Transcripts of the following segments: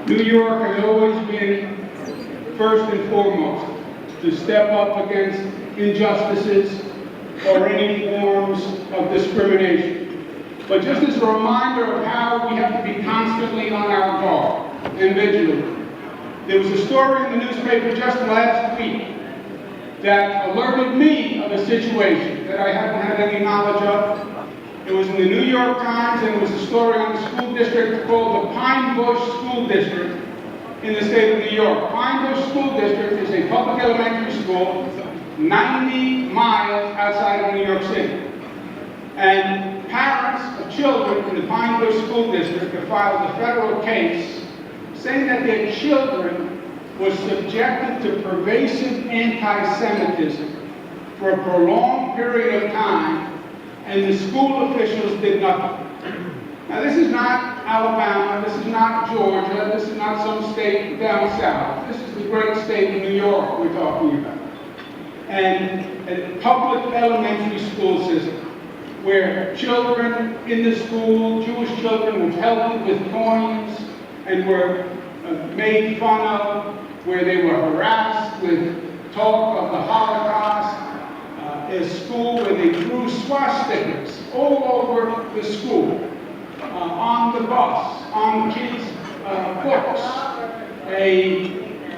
New York has always been, first and foremost, to step up against injustices or any forms of discrimination. But just as a reminder of how we have to be constantly on our guard and vigilant, there was a story in the newspaper just last week that alerted me of a situation that I hadn't had any knowledge of. It was in the New York Times, and it was a story on a school district called the Pine Bush School District in the state of New York. Pine Bush School District is a public elementary school 90 miles outside of New York City. And parents of children in the Pine Bush School District have filed a federal case saying that their children were subjected to pervasive anti-Semitism for a prolonged period of time, and the school officials did nothing. Now, this is not Alabama, this is not Georgia, this is not some state down south. This is the great state of New York we're talking about. And a public elementary school system where children in the school, Jewish children, were pelted with coins and were made fun of, where they were harassed with talk of the Holocaust, a school where they drew swastikas all over the school, on the bus, on kids' books,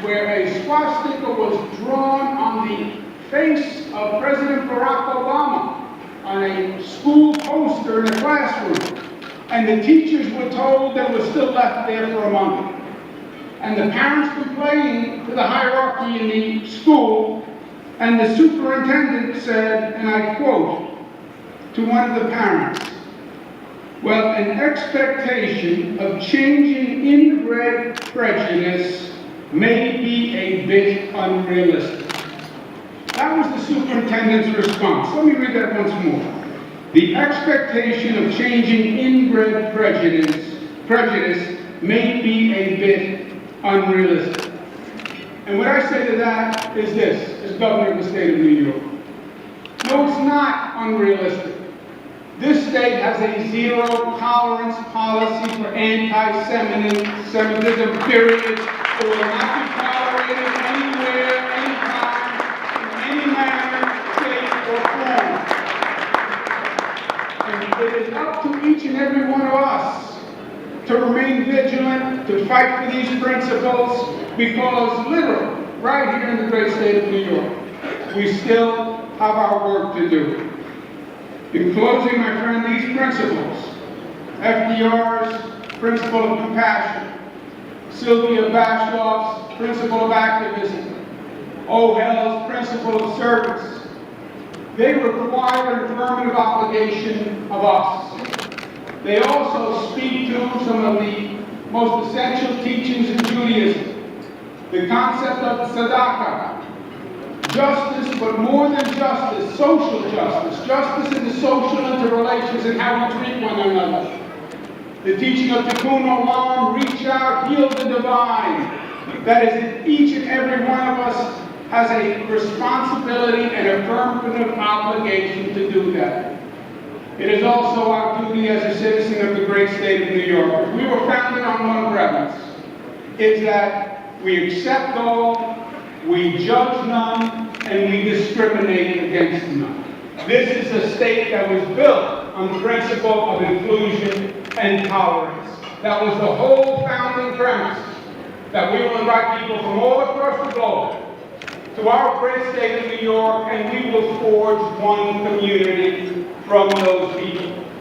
where a swastika was drawn on the face of President Barack Obama on a school poster in a classroom, and the teachers were told that it was still left there for a month. And the parents complained to the hierarchy in the school, and the superintendent said, and I quote, to one of the parents, "Well, an expectation of changing inbred prejudice may be a bit unrealistic." That was the superintendent's response. Let me read that once more. The expectation of changing inbred prejudice may be a bit unrealistic. And what I say to that is this, as governor of the state of New York. No, it's not unrealistic. This state has a zero-tolerance policy for anti-Semitism, period. It will not be tolerated anywhere, anytime, in any manner, shape, or form. And it is up to each and every one of us to remain vigilant, to fight for these principles, because literally, right here in the great state of New York, we still have our work to do. In closing, my friend, these principles, FDR's principle of compassion, Sylvia Bashov's principle of activism, Ohel's principle of service, they require an affirmative obligation of us. They also speak to some of the most essential teachings in Judaism. The concept of tzedakah, justice, but more than justice, social justice, justice in the social interrelations and how we treat one another. The teaching of tikkun olam, reach out, heal the divine. That is, that each and every one of us has a responsibility and affirmative obligation to do that. It is also our duty as a citizen of the great state of New York. We were founded on one premise. It's that we accept all, we judge none, and we discriminate against none. This is a state that was built on the principle of inclusion and tolerance. That was the whole founding premise, that we will invite people from all across the globe to our great state of New York, and we will forge one community from those people.